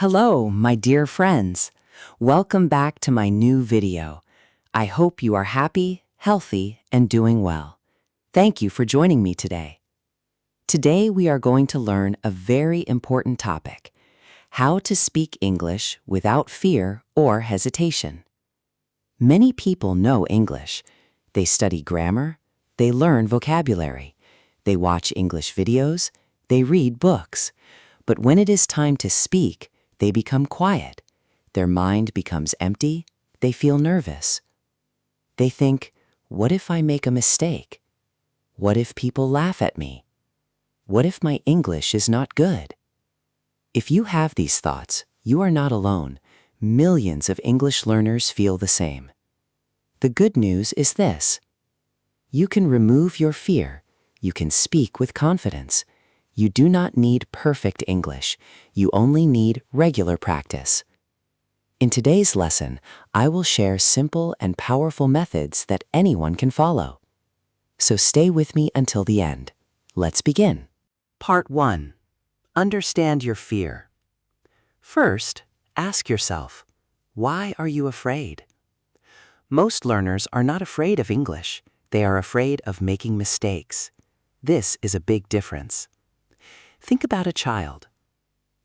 Hello, my dear friends. Welcome back to my new video. I hope you are happy, healthy, and doing well. Thank you for joining me today. Today we are going to learn a very important topic: how to speak English without fear or hesitation. Many people know English. They study grammar, they learn vocabulary, they watch English videos, they read books. But when it is time to speak, they become quiet. Their mind becomes empty. They feel nervous. They think, what if I make a mistake? What if people laugh at me? What if my English is not good? If you have these thoughts, you are not alone. Millions of English learners feel the same. The good news is this: you can remove your fear. You can speak with confidence. You do not need perfect English. You only need regular practice. In today's lesson, I will share simple and powerful methods that anyone can follow. So stay with me until the end. Let's begin. Part 1. Understand your fear. First, ask yourself, why are you afraid? Most learners are not afraid of English. They are afraid of making mistakes. This is a big difference. Think about a child.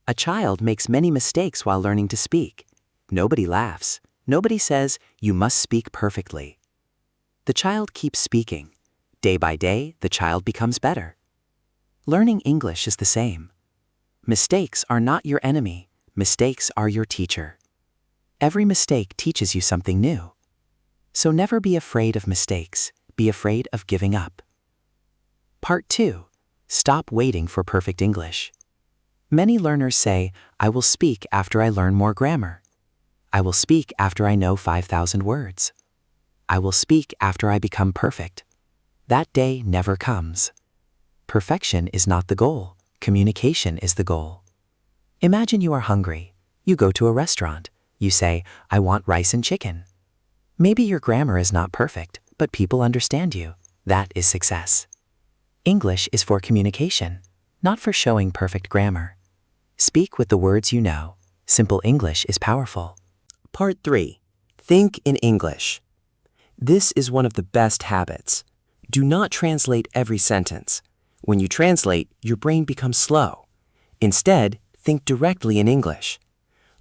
A child makes many mistakes while learning to speak. Nobody laughs. Nobody says, you must speak perfectly. The child keeps speaking. Day by day, the child becomes better. Learning English is the same. Mistakes are not your enemy. Mistakes are your teacher. Every mistake teaches you something new. So never be afraid of mistakes. Be afraid of giving up. Part 2. Stop waiting for perfect English. Many learners say, I will speak after I learn more grammar. I will speak after I know 5,000 words. I will speak after I become perfect. That day never comes. Perfection is not the goal. Communication is the goal. Imagine you are hungry. You go to a restaurant. You say, I want rice and chicken. Maybe your grammar is not perfect, but people understand you. That is success. English is for communication, not for showing perfect grammar. Speak with the words you know. Simple English is powerful. Part 3. Think in English. This is one of the best habits. Do not translate every sentence. When you translate, your brain becomes slow. Instead, think directly in English.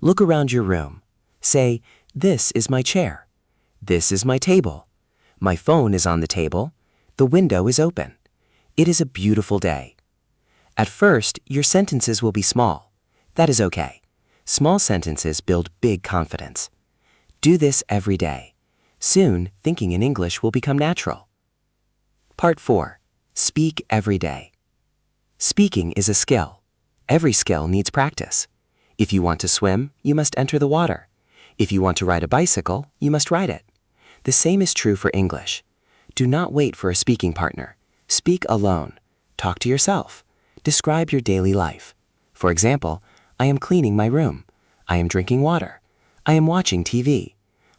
Look around your room. Say, this is my chair. This is my table. My phone is on the table. The window is open. It is a beautiful day. At first, your sentences will be small. That is okay. Small sentences build big confidence. Do this every day. Soon, thinking in English will become natural. Part 4. Speak every day. Speaking is a skill. Every skill needs practice. If you want to swim, you must enter the water. If you want to ride a bicycle, you must ride it. The same is true for English. Do not wait for a speaking partner. Speak alone. Talk to yourself. Describe your daily life. For example, I am cleaning my room. I am drinking water. I am watching TV.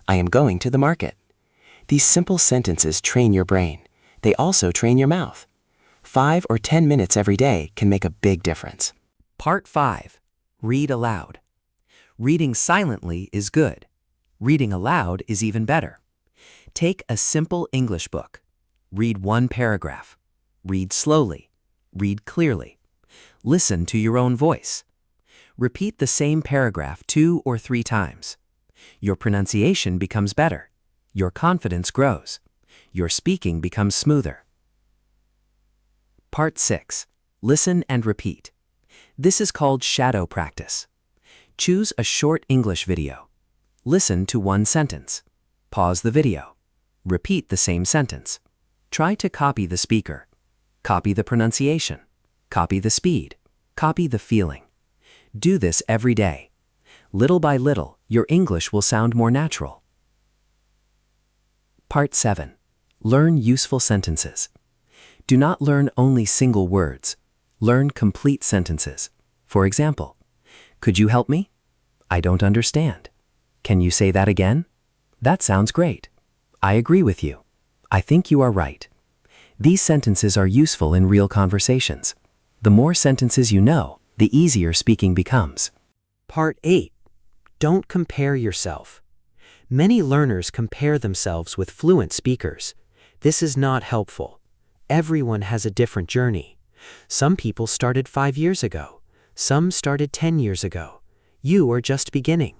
I am going to the market. These simple sentences train your brain. They also train your mouth. 5 or 10 minutes every day can make a big difference. Part 5. Read aloud. Reading silently is good. Reading aloud is even better. Take a simple English book. Read one paragraph. Read slowly. Read clearly. Listen to your own voice. Repeat the same paragraph 2 or 3 times. Your pronunciation becomes better. Your confidence grows. Your speaking becomes smoother. Part 6. Listen and repeat. This is called shadow practice. Choose a short English video. Listen to one sentence. Pause the video. Repeat the same sentence. Try to copy the speaker. Copy the pronunciation. Copy the speed. Copy the feeling. Do this every day. Little by little, your English will sound more natural. Part 7. Learn useful sentences. Do not learn only single words. Learn complete sentences. For example, could you help me? I don't understand. Can you say that again? That sounds great. I agree with you. I think you are right. These sentences are useful in real conversations. The more sentences you know, the easier speaking becomes. Part 8. Don't compare yourself. Many learners compare themselves with fluent speakers. This is not helpful. Everyone has a different journey. Some people started 5 years ago. Some started 10 years ago. You are just beginning.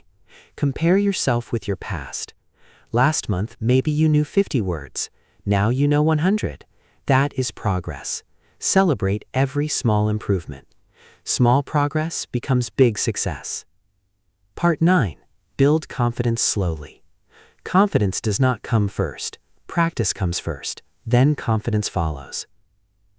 Compare yourself with your past. Last month, maybe you knew 50 words. Now you know 100. That is progress. Celebrate every small improvement. Small progress becomes big success. Part 9. Build confidence slowly. Confidence does not come first. Practice comes first. Then confidence follows.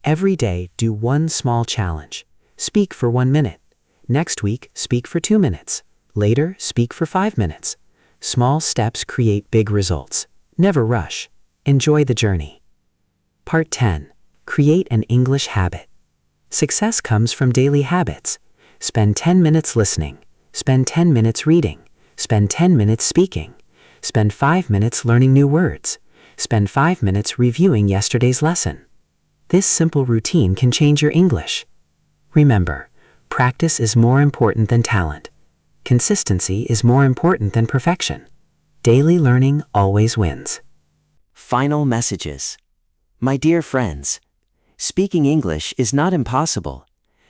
Every day, do one small challenge. Speak for 1 minute. Next week, speak for 2 minutes. Later, speak for 5 minutes. Small steps create big results. Never rush. Enjoy the journey. Part 10. Create an English habit. Success comes from daily habits. Spend 10 minutes listening. Spend 10 minutes reading. Spend 10 minutes speaking. Spend 5 minutes learning new words. Spend 5 minutes reviewing yesterday's lesson. This simple routine can change your English. Remember, practice is more important than talent. Consistency is more important than perfection. Daily learning always wins. Final messages. My dear friends, speaking English is not impossible.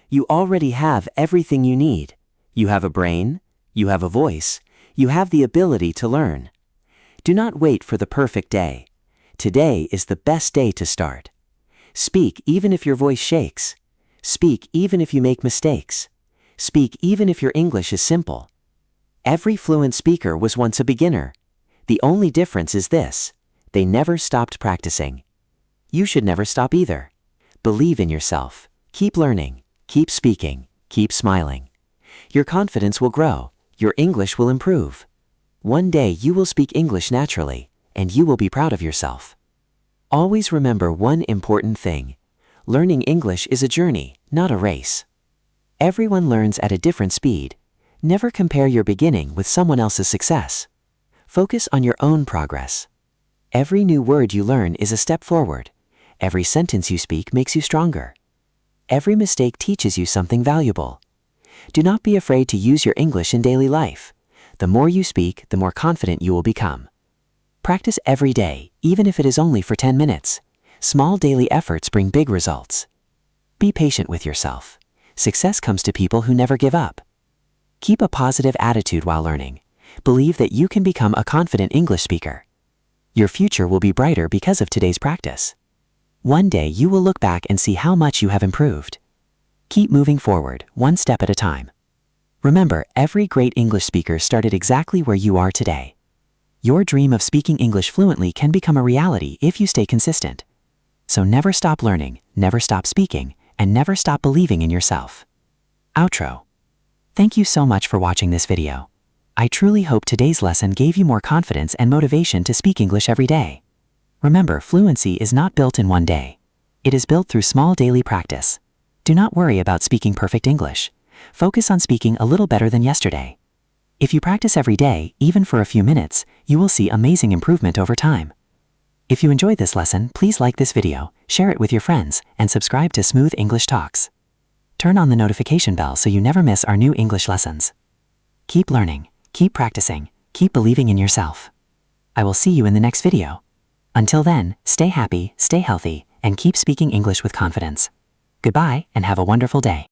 You already have everything you need. You have a brain, you have a voice, you have the ability to learn. Do not wait for the perfect day. Today is the best day to start. Speak even if your voice shakes. Speak even if you make mistakes. Speak even if your English is simple. Every fluent speaker was once a beginner. The only difference is this: they never stopped practicing. You should never stop either. Believe in yourself. Keep learning. Keep speaking. Keep smiling. Your confidence will grow. Your English will improve. One day you will speak English naturally, and you will be proud of yourself. Always remember one important thing. Learning English is a journey, not a race. Everyone learns at a different speed. Never compare your beginning with someone else's success. Focus on your own progress. Every new word you learn is a step forward. Every sentence you speak makes you stronger. Every mistake teaches you something valuable. Do not be afraid to use your English in daily life. The more you speak, the more confident you will become. Practice every day, even if it is only for 10 minutes. Small daily efforts bring big results. Be patient with yourself. Success comes to people who never give up. Keep a positive attitude while learning. Believe that you can become a confident English speaker. Your future will be brighter because of today's practice. One day you will look back and see how much you have improved. Keep moving forward, one step at a time. Remember, every great English speaker started exactly where you are today. Your dream of speaking English fluently can become a reality if you stay consistent. So never stop learning, never stop speaking, and never stop believing in yourself. Outro. Thank you so much for watching this video. I truly hope today's lesson gave you more confidence and motivation to speak English every day. Remember, fluency is not built in one day. It is built through small daily practice. Do not worry about speaking perfect English. Focus on speaking a little better than yesterday. If you practice every day, even for a few minutes, you will see amazing improvement over time. If you enjoyed this lesson, please like this video, share it with your friends, and subscribe to Smooth English Talks. Turn on the notification bell so you never miss our new English lessons. Keep learning, keep practicing, keep believing in yourself. I will see you in the next video. Until then, stay happy, stay healthy, and keep speaking English with confidence. Goodbye, and have a wonderful day.